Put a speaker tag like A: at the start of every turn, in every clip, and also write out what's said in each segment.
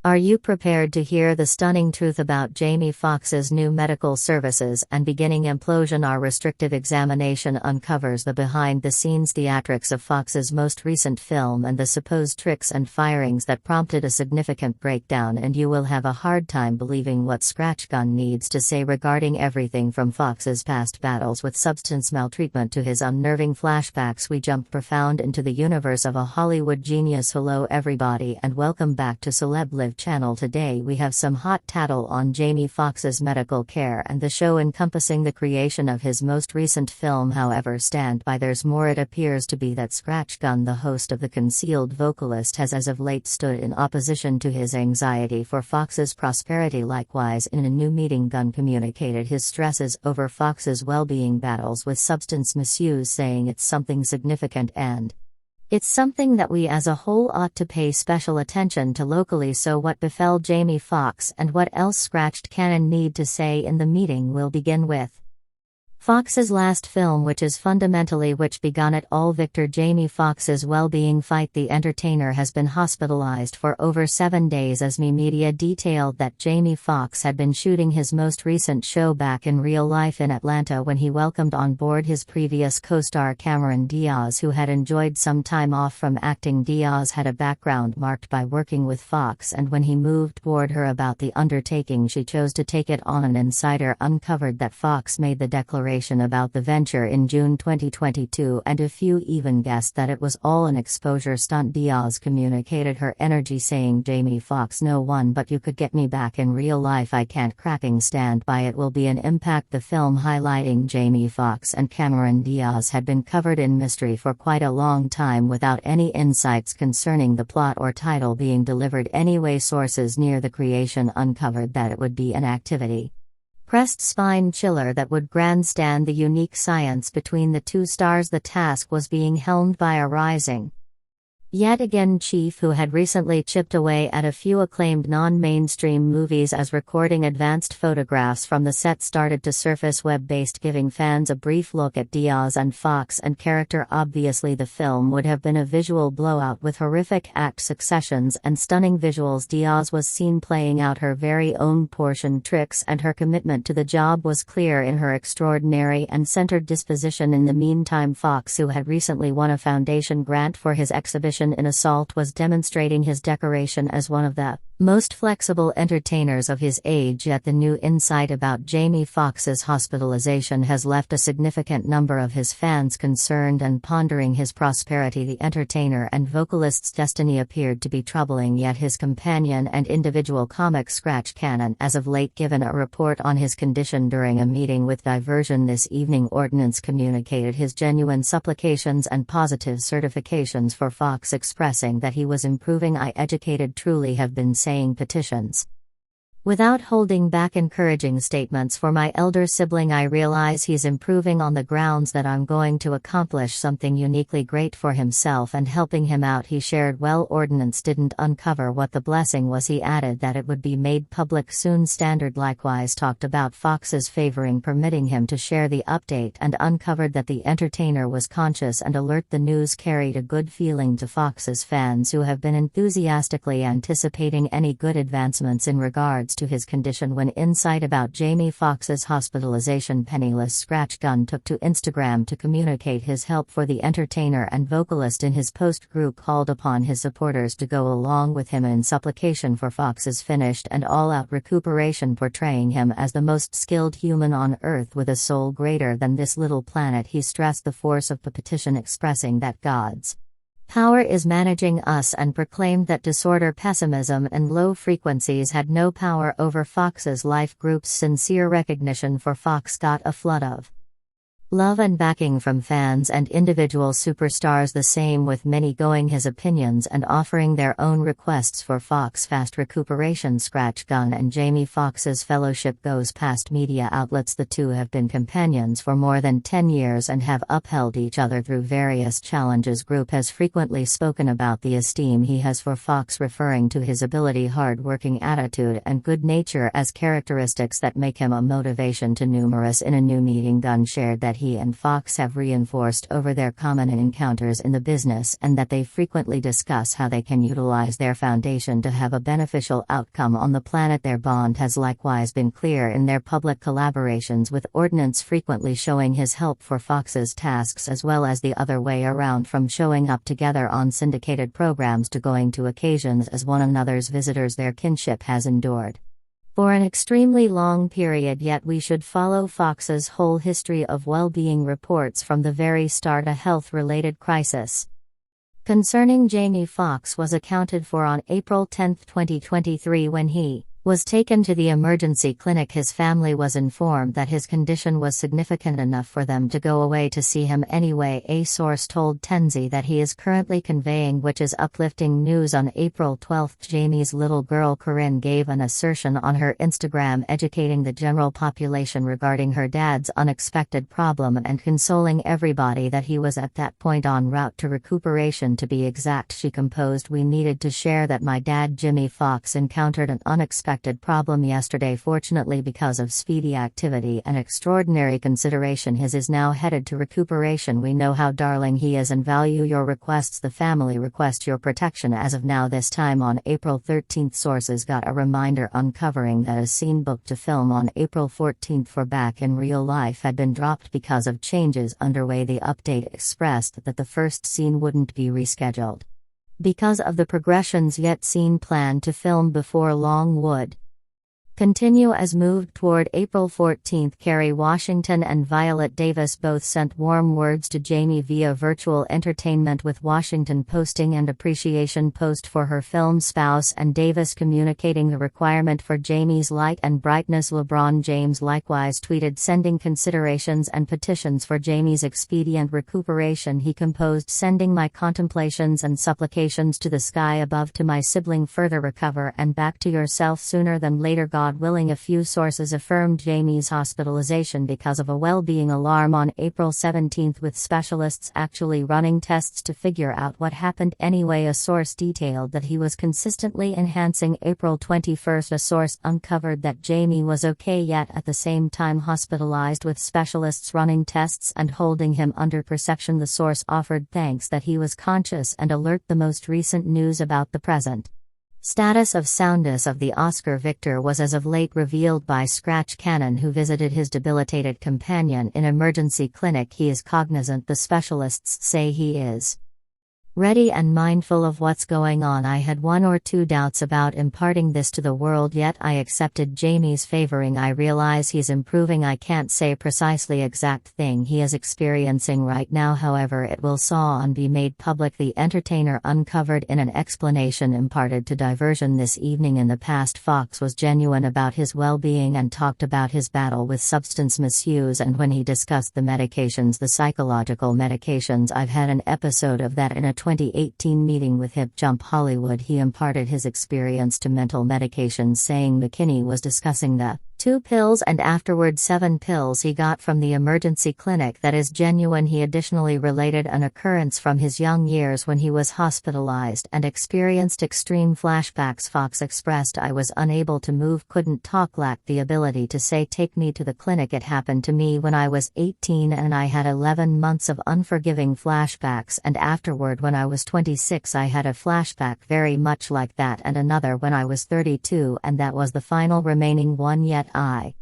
A: Are you prepared to hear the stunning truth about Jamie Foxx's new medical services and beginning implosion? Our restrictive examination uncovers the behind-the-scenes theatrics of Foxx's most recent film and the supposed tricks and firings that prompted a significant breakdown, and you will have a hard time believing what Scratch Gun needs to say regarding everything from Foxx's past battles with substance maltreatment to his unnerving flashbacks. We jump profound into the universe of a Hollywood genius. Hello everybody and welcome back to Celeb Live channel. Today we have some hot tattle on Jamie Foxx's medical care and the show encompassing the creation of his most recent film. However, stand by, there's more. It appears to be that Scratch Gun, the host of The Concealed Vocalist, has as of late stood in opposition to his anxiety for Foxx's prosperity. Likewise, in a new meeting, Gun communicated his stresses over Foxx's well-being battles with substance misuse, saying it's something significant and it's something that we as a whole ought to pay special attention to locally. So what befell Jamie Foxx and what else Scratched Cannon need to say in the meeting? We'll begin with Foxx's last film, which begun it all. Victor Jamie Foxx's well-being fight. The entertainer has been hospitalized for over 7 days as Media detailed that Jamie Foxx had been shooting his most recent show back in real life in Atlanta when he welcomed on board his previous co-star Cameron Diaz, who had enjoyed some time off from acting. Diaz had a background marked by working with Foxx, and when he moved toward her about the undertaking, she chose to take it on. An insider uncovered that Foxx made the declaration about the venture in June 2022, and a few even guessed that it was all an exposure stunt. Diaz communicated her energy, saying, "Jamie Foxx, no one but you could get me back in real life. I can't cracking stand by. It will be an impact." The film highlighting Jamie Foxx and Cameron Diaz had been covered in mystery for quite a long time, without any insights concerning the plot or title being delivered. Anyway, sources near the creation uncovered that it would be an activity pressed spine chiller that would grandstand the unique science between the two stars. The task was being helmed by a rising yet again chief who had recently chipped away at a few acclaimed non-mainstream movies. As recording advanced photographs from the set started to surface web-based, giving fans a brief look at Diaz and Foxx and character. Obviously the film would have been a visual blowout with horrific act successions and stunning visuals. Diaz was seen playing out her very own portion tricks, and her commitment to the job was clear in her extraordinary and centered disposition. In the meantime, Foxx, who had recently won a foundation grant for his exhibition in Assault, was demonstrating his decoration as one of the most flexible entertainers of his age. Yet the new insight about Jamie Foxx's hospitalization has left a significant number of his fans concerned and pondering his prosperity. The entertainer and vocalist's destiny appeared to be troubling, yet his companion and individual comic Scratch Cannon as of late given a report on his condition during a meeting with Diversion this evening. Ordnance communicated his genuine supplications and positive certifications for Foxx, expressing that he was improving. "I educated truly have been saying petitions without holding back, encouraging statements for my elder sibling. I realize he's improving on the grounds that I'm going to accomplish something uniquely great for himself and helping him out," he shared. Well, Ordnance didn't uncover what the blessing was. He added that it would be made public soon. Standard likewise talked about Foxx's favoring permitting him to share the update and uncovered that the entertainer was conscious and alert. The news carried a good feeling to Foxx's fans, who have been enthusiastically anticipating any good advancements in regards to his condition. When insight about Jamie Foxx's hospitalization, penniless Scratch Gun took to Instagram to communicate his help for the entertainer and vocalist. In his post, group called upon his supporters to go along with him in supplication for Foxx's finished and all-out recuperation, portraying him as the most skilled human on earth with a soul greater than this little planet. He stressed the force of the petition, expressing that God's power is managing us, and proclaimed that disorder, pessimism and low frequencies had no power over Foxx's life. Group's sincere recognition for Foxx got a flood of love and backing from fans and individual superstars, the same with many going his opinions and offering their own requests for Foxx fast recuperation. Scratch Gun and Jamie Foxx's fellowship goes past media outlets. The two have been companions for more than 10 years and have upheld each other through various challenges. Group has frequently spoken about the esteem he has for Foxx, referring to his ability, hard-working attitude and good nature as characteristics that make him a motivation to numerous. In a new meeting, Gun shared that he and Foxx have reinforced over their common encounters in the business, and that they frequently discuss how they can utilize their foundation to have a beneficial outcome on the planet. Their bond has likewise been clear in their public collaborations, with Ordnance frequently showing his help for Foxx's tasks, as well as the other way around, from showing up together on syndicated programs to going to occasions as one another's visitors. Their kinship has endured for an extremely long period, yet we should follow Foxx's whole history of well-being reports from the very start. A health-related crisis concerning Jamie Foxx was accounted for on April 10, 2023, when he was taken to the emergency clinic. His family was informed that his condition was significant enough for them to go away to see him anyway. A source told Tenzi that he is currently conveying, which is uplifting news. On April 12, Jamie's little girl Corinne gave an assertion on her Instagram, educating the general population regarding her dad's unexpected problem and consoling everybody that he was at that point en route to recuperation. To be exact, she composed, "We needed to share that my dad Jimmy Foxx encountered an unexpected problem yesterday. Fortunately, because of speedy activity and extraordinary consideration, his is now headed to recuperation. We know how darling he is and value your requests. The family request your protection as of now." This time on April 13, sources got a reminder uncovering that a scene booked to film on April 14 for Back in Real Life had been dropped because of changes underway. The update expressed that the first scene wouldn't be rescheduled because of the progressions, yet scene planned to film before long would continue as moved toward April 14. Kerry Washington and Violet Davis both sent warm words to Jamie via virtual entertainment, with Washington posting an appreciation post for her film spouse and Davis communicating the requirement for Jamie's light and brightness. LeBron James likewise tweeted sending considerations and petitions for Jamie's expedient recuperation. He composed, "Sending my contemplations and supplications to the sky above to my sibling. Further recover and back to yourself sooner than later, God willing." A few sources affirmed Jamie's hospitalization because of a well-being alarm on April 17, with specialists actually running tests to figure out what happened anyway. A source detailed that he was consistently enhancing. April 21, a source uncovered that Jamie was okay, yet at the same time hospitalized, with specialists running tests and holding him under perception. The source offered thanks that he was conscious and alert. The most recent news about the present status of soundness of the Oscar victor was as of late revealed by Scratch Cannon, who visited his debilitated companion in emergency clinic. He is cognizant. The specialists say he is ready and mindful of what's going on. I had one or two doubts about imparting this to the world, yet I accepted Jamie's favoring. I realize he's improving. I can't say precisely exact thing he is experiencing right now, however it will soon be made public, the entertainer uncovered in an explanation imparted to Diversion this evening. In the past, Foxx was genuine about his well-being and talked about his battle with substance misuse, and when he discussed the medications, the psychological medications. I've had an episode of that in a 2018 meeting with Hip Jump Hollywood. He imparted his experience to mental medications, saying McKinney was discussing the 2 pills and afterward 7 pills he got from the emergency clinic. That is genuine. He additionally related an occurrence from his young years when he was hospitalized and experienced extreme flashbacks. Foxx expressed, "I was unable to move, couldn't talk, lacked the ability to say take me to the clinic. It happened to me when I was 18 and I had 11 months of unforgiving flashbacks, and afterward when I was 26 I had a flashback very much like that, and another when I was 32, and that was the final remaining one, yet I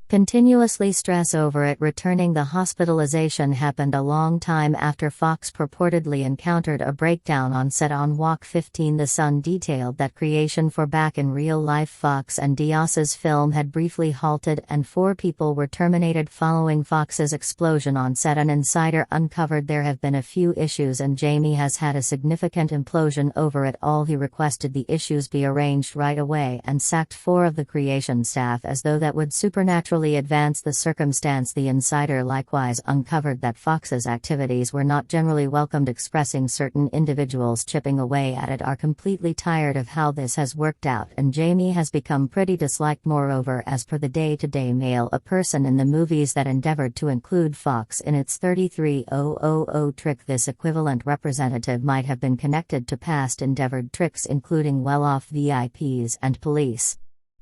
A: continuously stress over it." Returning, the hospitalization happened a long time after Foxx purportedly encountered a breakdown on set on Walk 15. The Sun detailed that creation for Back in Real Life, Foxx and Diaz's film, had briefly halted and 4 people were terminated following Foxx's explosion on set. An insider uncovered there have been a few issues and Jamie has had a significant implosion over it all. He requested the issues be arranged right away and sacked 4 of the creation staff as though that would supernaturally advance the circumstance. The insider likewise uncovered that Foxx's activities were not generally welcomed, expressing certain individuals chipping away at it are completely tired of how this has worked out, and Jamie has become pretty disliked. Moreover, as per the Day-to-Day Mail, a person in the movies that endeavored to include Foxx in its 33000 trick, this equivalent representative might have been connected to past endeavored tricks including well-off VIPs and police.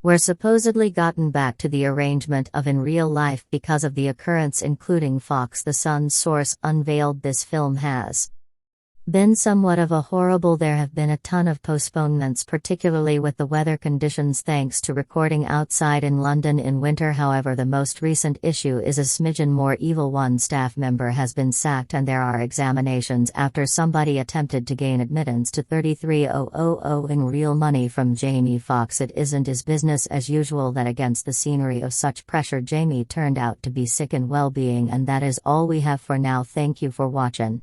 A: were supposedly gotten back to the arrangement of in real life because of the occurrence, including Foxx. The Sun's source unveiled this film has been somewhat of a horrible. There have been a ton of postponements, particularly with the weather conditions, thanks to recording outside in London in winter. However, the most recent issue is a smidgen more evil. One staff member has been sacked and there are examinations after somebody attempted to gain admittance to $33,000 in real money from Jamie Foxx. It isn't his business as usual that against the scenery of such pressure, Jamie turned out to be sick and well-being. And that is all we have for now. Thank you for watching.